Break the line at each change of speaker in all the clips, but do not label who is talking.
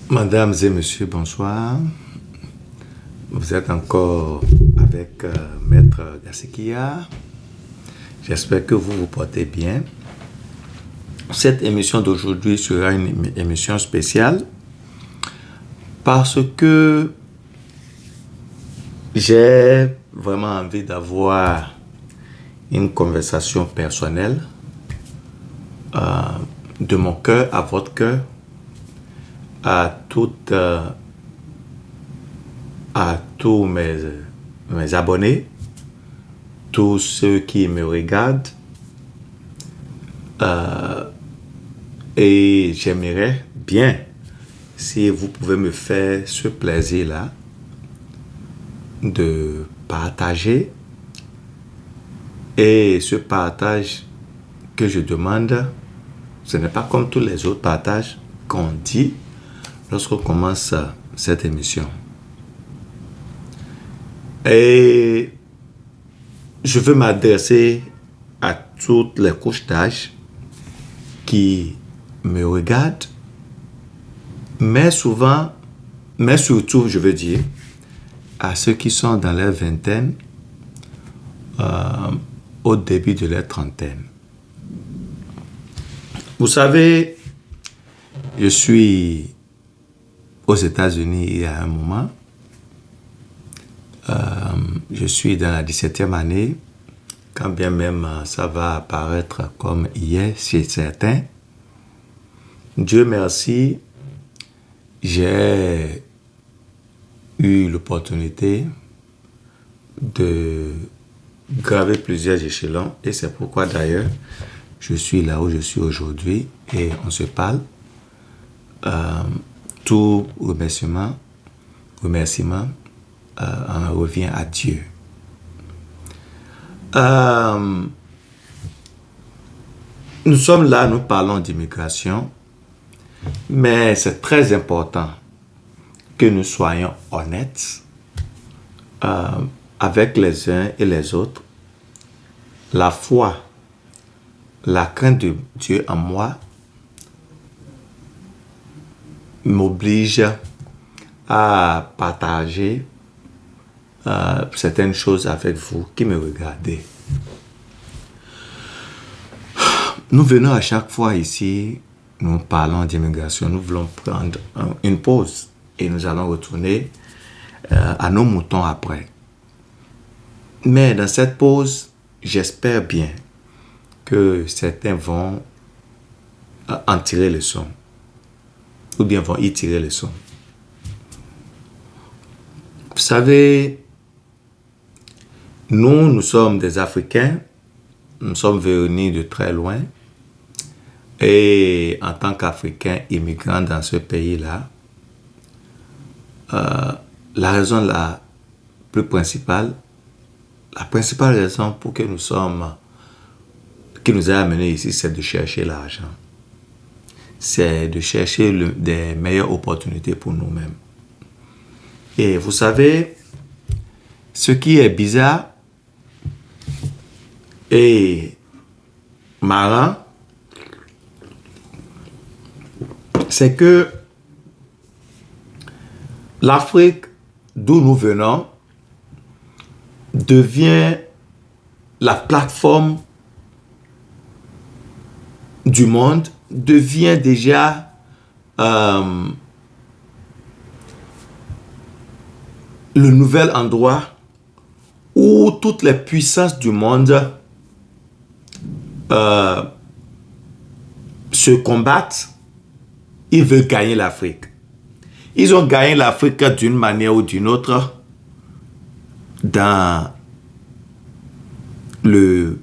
Mesdames et messieurs, bonsoir. Vous êtes encore avec Maître Gassekia. J'espère que vous vous portez bien. Cette émission d'aujourd'hui sera une émission spéciale parce que j'ai vraiment envie d'avoir une conversation personnelle de mon cœur à votre cœur, à tous mes abonnés, tous ceux qui me regardent, et j'aimerais bien si vous pouvez me faire ce plaisir-là de partager, et ce partage que je demande, ce n'est pas comme tous les autres partages qu'on dit lorsqu'on commence cette émission. Et je veux m'adresser à toutes les couches d'âge qui me regardent, mais surtout, je veux dire, à ceux qui sont dans leur vingtaine, au début de leur trentaine. Vous savez, je suis aux États-Unis il y a un moment. Je suis dans la 17e année, quand bien même ça va apparaître comme hier chez certains. Dieu merci, j'ai eu l'opportunité de graver plusieurs échelons, et c'est pourquoi d'ailleurs je suis là où je suis aujourd'hui et on se parle. Tout remerciement en revient à Dieu. Nous sommes là, nous parlons d'immigration, mais c'est très important que nous soyons honnêtes avec les uns et les autres. La foi, la crainte de Dieu en moi m'oblige à partager certaines choses avec vous qui me regardez. Nous venons à chaque fois ici, nous parlons d'immigration, nous voulons prendre une pause et nous allons retourner à nos moutons après. Mais dans cette pause, j'espère bien que certains vont en tirer le son, ou bien vont y tirer le son. Vous savez, nous sommes des Africains, nous sommes venus de très loin, et en tant qu'Africains immigrants dans ce pays-là, la raison la principale raison pour que qui nous a amenés ici, c'est de chercher l'argent. C'est de chercher des meilleures opportunités pour nous-mêmes. Et vous savez, ce qui est bizarre et marrant, c'est que l'Afrique, d'où nous venons, devient la plateforme du monde, devient déjà le nouvel endroit où toutes les puissances du monde se combattent. Ils veulent gagner l'Afrique. Ils ont gagné l'Afrique d'une manière ou d'une autre dans le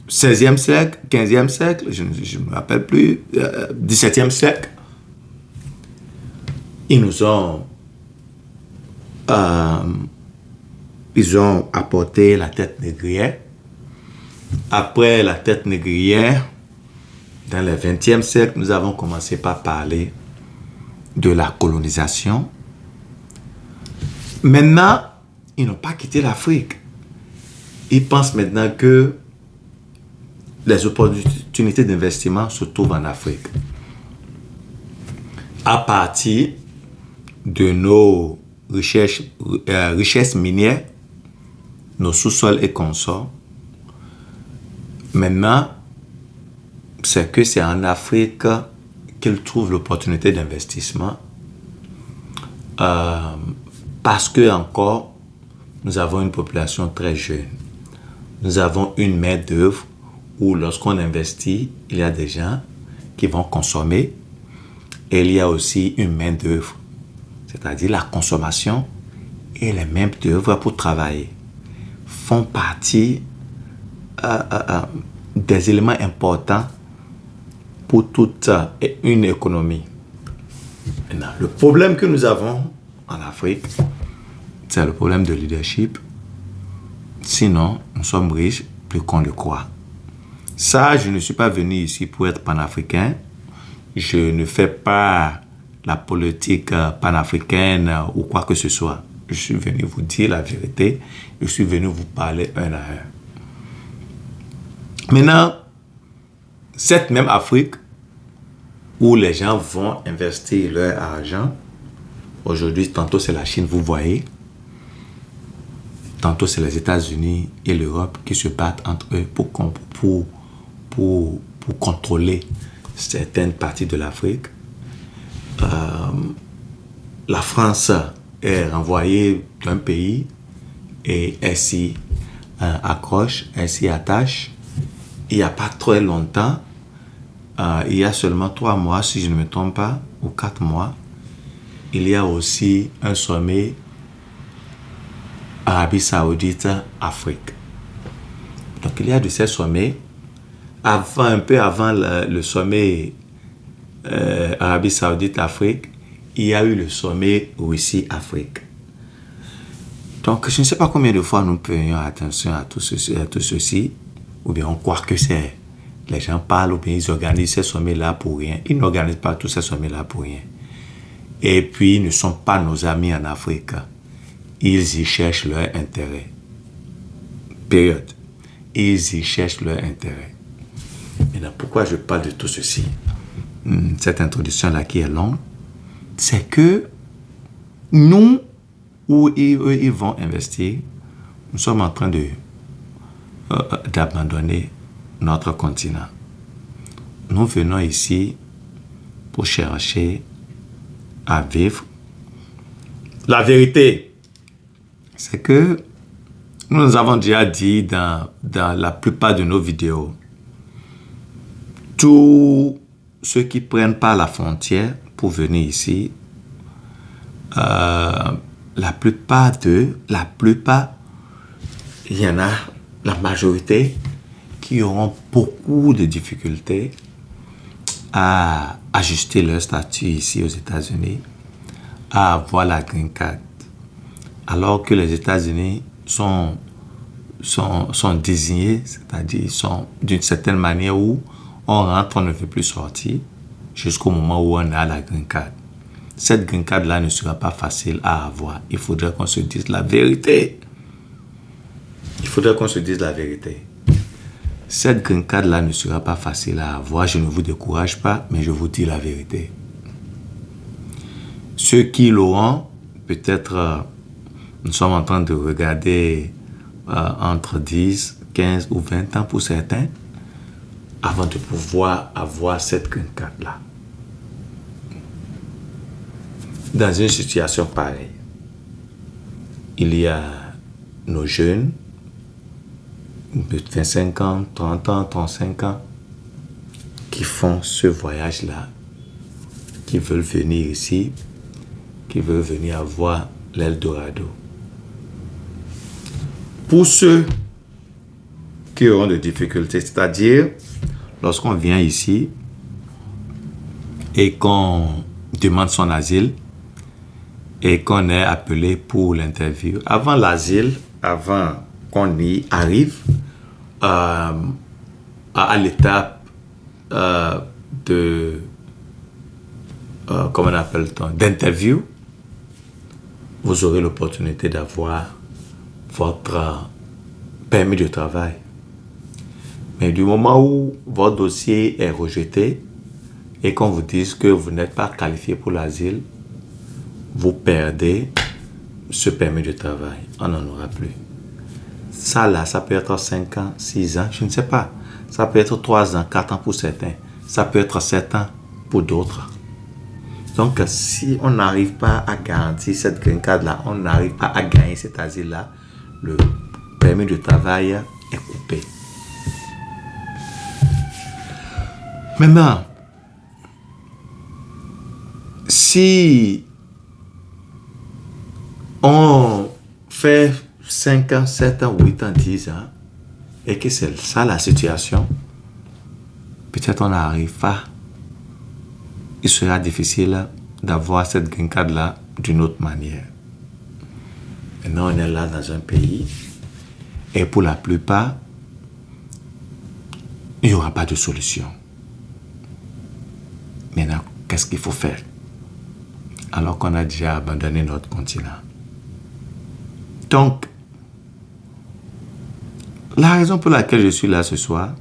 16e siècle, 15e siècle, je ne me rappelle plus, 17e siècle. Ils ont apporté la tête négrière. Après la tête négrière, dans le 20e siècle, nous avons commencé par parler de la colonisation. Maintenant, ils n'ont pas quitté l'Afrique. Ils pensent maintenant que les opportunités d'investissement se trouvent en Afrique. À partir de nos richesses minières, nos sous-sols et consorts. Maintenant, c'est que c'est en Afrique qu'ils trouvent l'opportunité d'investissement. Parce que encore, nous avons une population très jeune. Nous avons une main-d'œuvre où lorsqu'on investit, il y a des gens qui vont consommer et il y a aussi une main-d'œuvre, c'est-à-dire la consommation et les main-d'œuvre pour travailler font partie des éléments importants pour toute une économie. Maintenant, le problème que nous avons en Afrique, c'est le problème de leadership. Sinon, nous sommes riches plus qu'on le croit. Ça, je ne suis pas venu ici pour être panafricain. Je ne fais pas la politique panafricaine ou quoi que ce soit. Je suis venu vous dire la vérité. Je suis venu vous parler un à un. Maintenant, cette même Afrique où les gens vont investir leur argent, aujourd'hui, tantôt c'est la Chine, vous voyez, tantôt c'est les États-Unis et l'Europe qui se battent entre eux pour contrôler certaines parties de l'Afrique. La France est renvoyée d'un pays et elle s'y accroche, elle s'y attache. Il n'y a pas très longtemps, il y a seulement 3 mois, si je ne me trompe pas, ou 4 mois, il y a aussi un sommet Arabie Saoudite-Afrique. Donc il y a de ces sommets. Un peu avant le sommet Arabie Saoudite-Afrique, il y a eu le sommet Russie-Afrique. Donc je ne sais pas combien de fois nous payons attention à tout ceci, ou bien on croit que c'est les gens parlent, ou bien ils organisent ces sommets-là pour rien. Ils n'organisent pas tous ces sommets-là pour rien. Et puis, ils ne sont pas nos amis en Afrique. Ils y cherchent leur intérêt. Période. Ils y cherchent leur intérêt. Maintenant, pourquoi je parle de tout ceci? Cette introduction-là qui est longue, c'est que nous, où ils vont investir, nous sommes en train d'abandonner notre continent. Nous venons ici pour chercher à vivre. La vérité, c'est que nous avons déjà dit dans la plupart de nos vidéos, tous ceux qui prennent pas la frontière pour venir ici, la plupart, il y en a, la majorité, qui auront beaucoup de difficultés à ajuster leur statut ici aux États-Unis, à avoir la green card. Alors que les États-Unis sont désignés, c'est-à-dire sont d'une certaine manière où on rentre, on ne veut plus sortir, jusqu'au moment où on a la green card. Cette green card-là ne sera pas facile à avoir. Il faudrait qu'on se dise la vérité. Il faudrait qu'on se dise la vérité. Cette green card-là ne sera pas facile à avoir. Je ne vous décourage pas, mais je vous dis la vérité. Ceux qui l'auront, peut-être, nous sommes en train de regarder entre 10, 15 ou 20 ans pour certains, avant de pouvoir avoir cette green card-là. Dans une situation pareille, il y a nos jeunes de 25 ans, 30 ans, 35 ans qui font ce voyage-là, qui veulent venir ici, qui veulent venir avoir l'Eldorado. Pour ceux qui auront des difficultés, c'est-à-dire lorsqu'on vient ici et qu'on demande son asile et qu'on est appelé pour l'interview, avant l'asile, avant qu'on y arrive à l'étape comment on appelle-t-on, d'interview, vous aurez l'opportunité d'avoir votre permis de travail. Mais du moment où votre dossier est rejeté et qu'on vous dise que vous n'êtes pas qualifié pour l'asile, vous perdez ce permis de travail. On n'en aura plus. Ça là, ça peut être 5 ans, 6 ans, je ne sais pas. Ça peut être 3 ans, 4 ans pour certains. Ça peut être 7 ans pour d'autres. Donc, si on n'arrive pas à garantir cette green card-là, on n'arrive pas à gagner cet asile-là, le permis de travail est coupé. Maintenant, si on fait 5 ans, 7 ans, 8 ans, 10 ans, et que c'est ça la situation, peut-être on n'arrive pas. Il sera difficile d'avoir cette green card-là d'une autre manière. Maintenant, on est là dans un pays, et pour la plupart, il n'y aura pas de solution. Maintenant, qu'est-ce qu'il faut faire? Alors qu'on a déjà abandonné notre continent. Donc, la raison pour laquelle je suis là ce soir,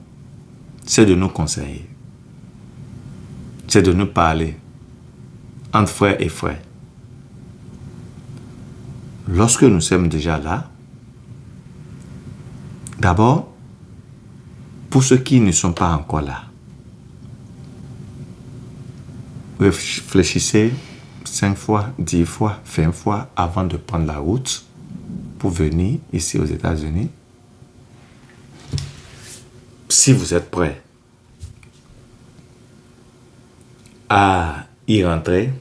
c'est de nous conseiller. C'est de nous parler entre frères et frères. Lorsque nous sommes déjà là, d'abord, pour ceux qui ne sont pas encore là, réfléchissez 5 fois, 10 fois, 20 fois avant de prendre la route pour venir ici aux États-Unis. Si vous êtes prêts à y rentrer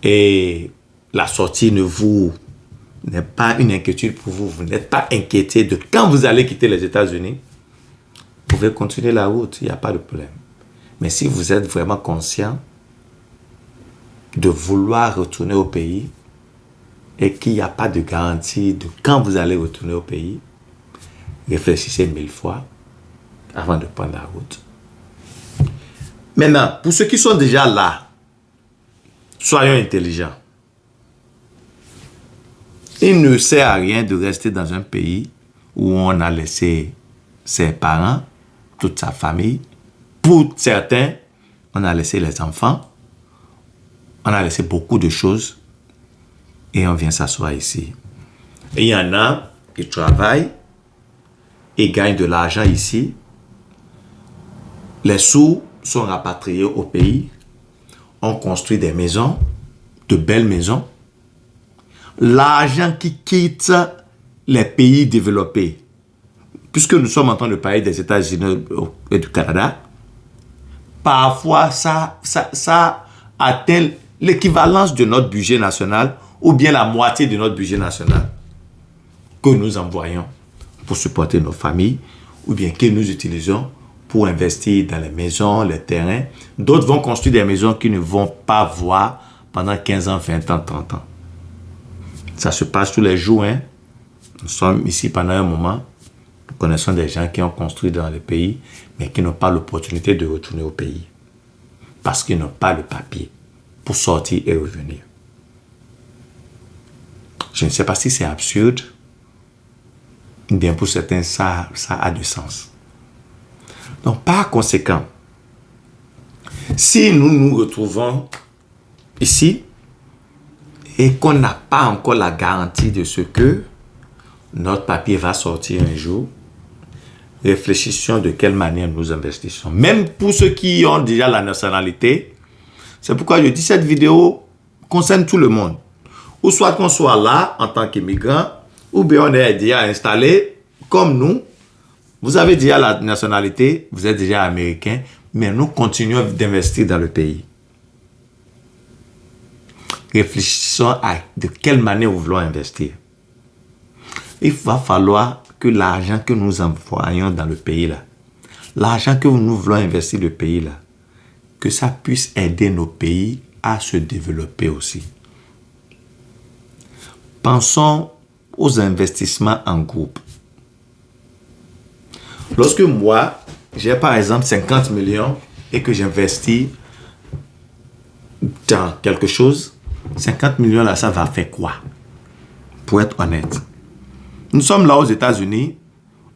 et la sortie n'est pas une inquiétude pour vous, vous n'êtes pas inquiété de quand vous allez quitter les États-Unis, vous pouvez continuer la route, il n'y a pas de problème. Mais si vous êtes vraiment conscient de vouloir retourner au pays et qu'il n'y a pas de garantie de quand vous allez retourner au pays, réfléchissez 1000 fois avant de prendre la route. Maintenant, pour ceux qui sont déjà là, soyons intelligents. Il ne sert à rien de rester dans un pays où on a laissé ses parents, toute sa famille. Pour certains, on a laissé les enfants. On a laissé beaucoup de choses. Et on vient s'asseoir ici. Et il y en a qui travaillent et gagnent de l'argent ici. Les sous sont rapatriés au pays. On construit des maisons, de belles maisons. L'argent qui quitte les pays développés, puisque nous sommes en train de parler des États-Unis et du Canada, parfois ça atteint l'équivalence de notre budget national ou bien la moitié de notre budget national que nous envoyons pour supporter nos familles ou bien que nous utilisons pour investir dans les maisons, les terrains. D'autres vont construire des maisons qu'ils ne vont pas voir pendant 15 ans, 20 ans, 30 ans. Ça se passe tous les jours. Hein? Nous sommes ici pendant un moment. Nous connaissons des gens qui ont construit dans le pays, mais qui n'ont pas l'opportunité de retourner au pays. Parce qu'ils n'ont pas le papier pour sortir et revenir. Je ne sais pas si c'est absurde. Bien pour certains, ça a du sens. Donc, par conséquent, si nous nous retrouvons ici, et qu'on n'a pas encore la garantie de ce que notre papier va sortir un jour, réfléchissons de quelle manière nous investissons. Même pour ceux qui ont déjà la nationalité, c'est pourquoi je dis cette vidéo concerne tout le monde. Ou soit qu'on soit là en tant qu'immigrant, ou bien on est déjà installé comme nous. Vous avez déjà la nationalité, vous êtes déjà américain, mais nous continuons d'investir dans le pays. Réfléchissons à de quelle manière nous voulons investir. Il va falloir que l'argent que nous envoyons dans le pays là, l'argent que nous voulons investir dans le pays là, que ça puisse aider nos pays à se développer aussi. Pensons aux investissements en groupe. Lorsque moi, j'ai par exemple 50 millions et que j'investis dans quelque chose, 50 millions là, ça va faire quoi? Pour être honnête. Nous sommes là aux États-Unis,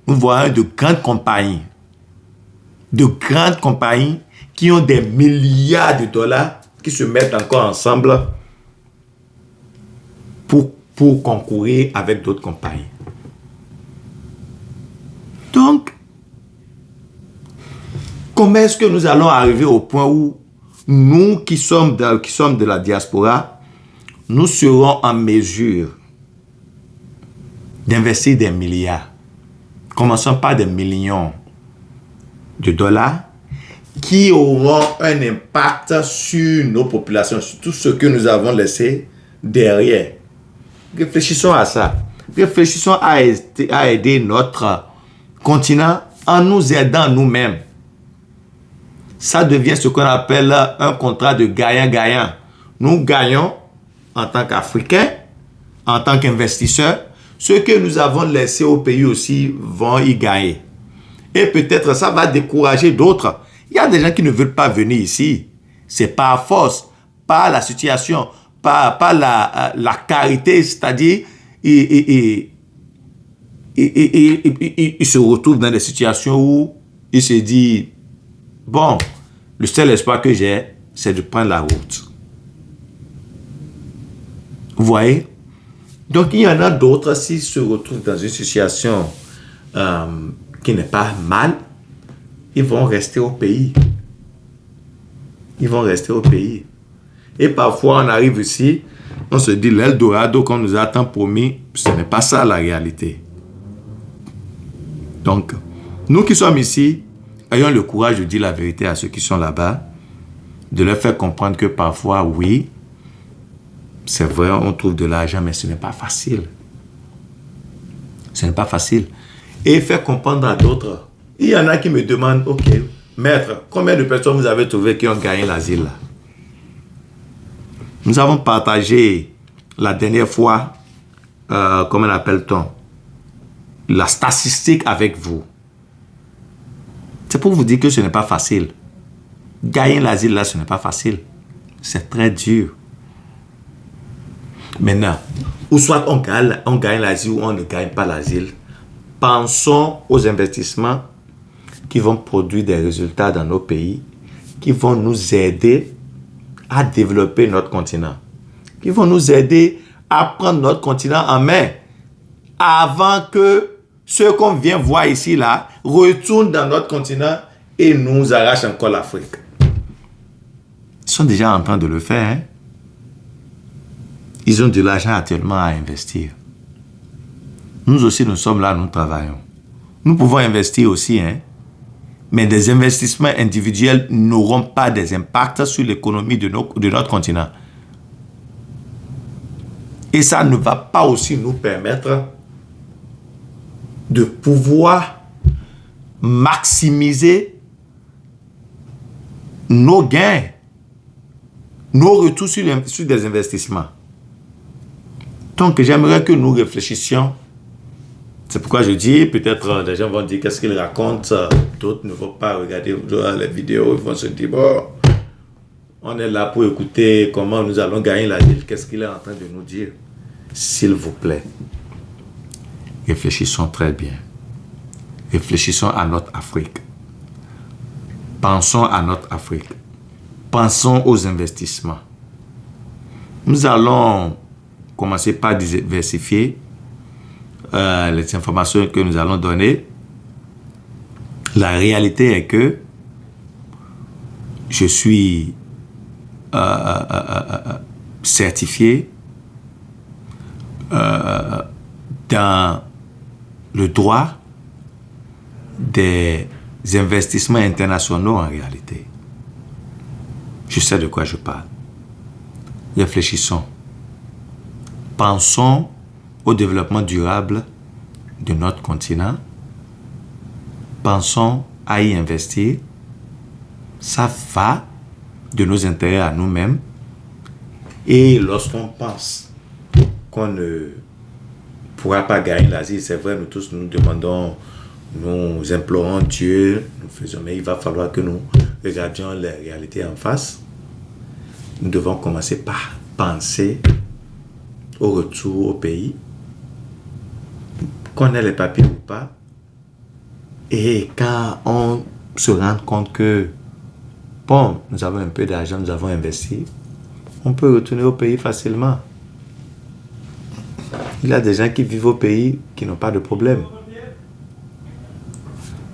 nous voyons de grandes compagnies qui ont des milliards de dollars qui se mettent encore ensemble pour concourir avec d'autres compagnies. Donc, comment est-ce que nous allons arriver au point où nous qui sommes de la diaspora, nous serons en mesure d'investir des milliards, commençons par des millions de dollars, qui auront un impact sur nos populations, sur tout ce que nous avons laissé derrière. Réfléchissons à ça. Réfléchissons à aider notre continent en nous aidant nous-mêmes. Ça devient ce qu'on appelle un contrat de gagnant-gagnant. Nous gagnons en tant qu'Africains, en tant qu'investisseurs. Ceux que nous avons laissés au pays aussi vont y gagner. Et peut-être ça va décourager d'autres. Il y a des gens qui ne veulent pas venir ici. C'est par force, par la situation, par la carité, c'est-à-dire ils se retrouvent dans des situations où ils se disent, bon, le seul espoir que j'ai, c'est de prendre la route. Vous voyez? Donc, il y en a d'autres, s'ils se retrouvent dans une situation qui n'est pas mal, ils vont rester au pays. Ils vont rester au pays. Et parfois, on arrive ici, on se dit, l'Eldorado qu'on nous a tant promis, ce n'est pas ça la réalité. Donc, nous qui sommes ici, ayons le courage de dire la vérité à ceux qui sont là-bas, de leur faire comprendre que parfois, oui, c'est vrai, on trouve de l'argent, mais ce n'est pas facile. Ce n'est pas facile. Et faire comprendre à d'autres. Il y en a qui me demandent, ok, maître, combien de personnes vous avez trouvé qui ont gagné l'asile là? Nous avons partagé la dernière fois, comment appelle-t-on, la statistique avec vous. C'est pour vous dire que ce n'est pas facile. Gagner l'asile là, ce n'est pas facile. C'est très dur. Maintenant, ou soit on gagne l'asile ou on ne gagne pas l'asile, pensons aux investissements qui vont produire des résultats dans nos pays, qui vont nous aider à développer notre continent, qui vont nous aider à prendre notre continent en main avant que ceux qu'on vient voir ici là retournent dans notre continent et nous arrachent encore l'Afrique. Ils sont déjà en train de le faire. Hein? Ils ont de l'argent actuellement à investir. Nous aussi, nous sommes là, nous travaillons. Nous pouvons investir aussi, hein? Mais des investissements individuels n'auront pas des impacts sur l'économie de notre continent. Et ça ne va pas aussi nous permettre de pouvoir maximiser nos gains, nos retours sur des investissements. Donc, j'aimerais que nous réfléchissions. C'est pourquoi je dis, peut-être les gens vont dire qu'est-ce qu'ils racontent, d'autres ne vont pas regarder les vidéos, ils vont se dire, bon, on est là pour écouter comment nous allons gagner la ville, qu'est-ce qu'il est en train de nous dire. S'il vous plaît, réfléchissons très bien. Réfléchissons à notre Afrique. Pensons à notre Afrique. Pensons aux investissements. Nous allons commencer par diversifier les informations que nous allons donner. La réalité est que je suis certifié dans le droit des investissements internationaux en réalité. Je sais de quoi je parle. Réfléchissons. Pensons au développement durable de notre continent. Pensons à y investir. Ça va de nos intérêts à nous-mêmes. Et lorsqu'on pense qu'on ne pourra pas gagner l'asile, c'est vrai, nous tous nous demandons, nous implorons Dieu, nous faisons, mais il va falloir que nous regardions les réalités en face. Nous devons commencer par penser au retour au pays, qu'on ait les papiers ou pas. Et quand on se rend compte que bon, nous avons un peu d'argent, nous avons investi, on peut retourner au pays facilement. Il y a des gens qui vivent au pays qui n'ont pas de problème.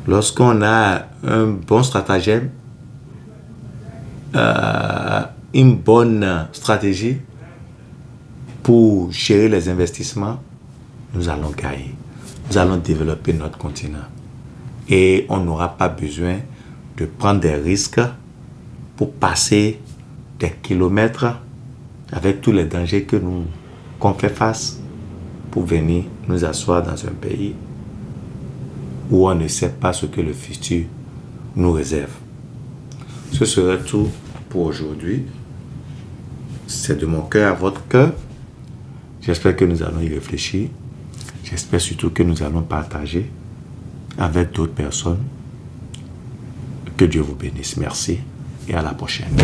Lorsqu'on a un bon stratagème, une bonne stratégie pour gérer les investissements, nous allons gagner. Nous allons développer notre continent. Et on n'aura pas besoin de prendre des risques pour passer des kilomètres avec tous les dangers qu'on fait face pour venir nous asseoir dans un pays où on ne sait pas ce que le futur nous réserve. Ce serait tout pour aujourd'hui. C'est de mon cœur à votre cœur. J'espère que nous allons y réfléchir. J'espère surtout que nous allons partager avec d'autres personnes. Que Dieu vous bénisse. Merci et à la prochaine.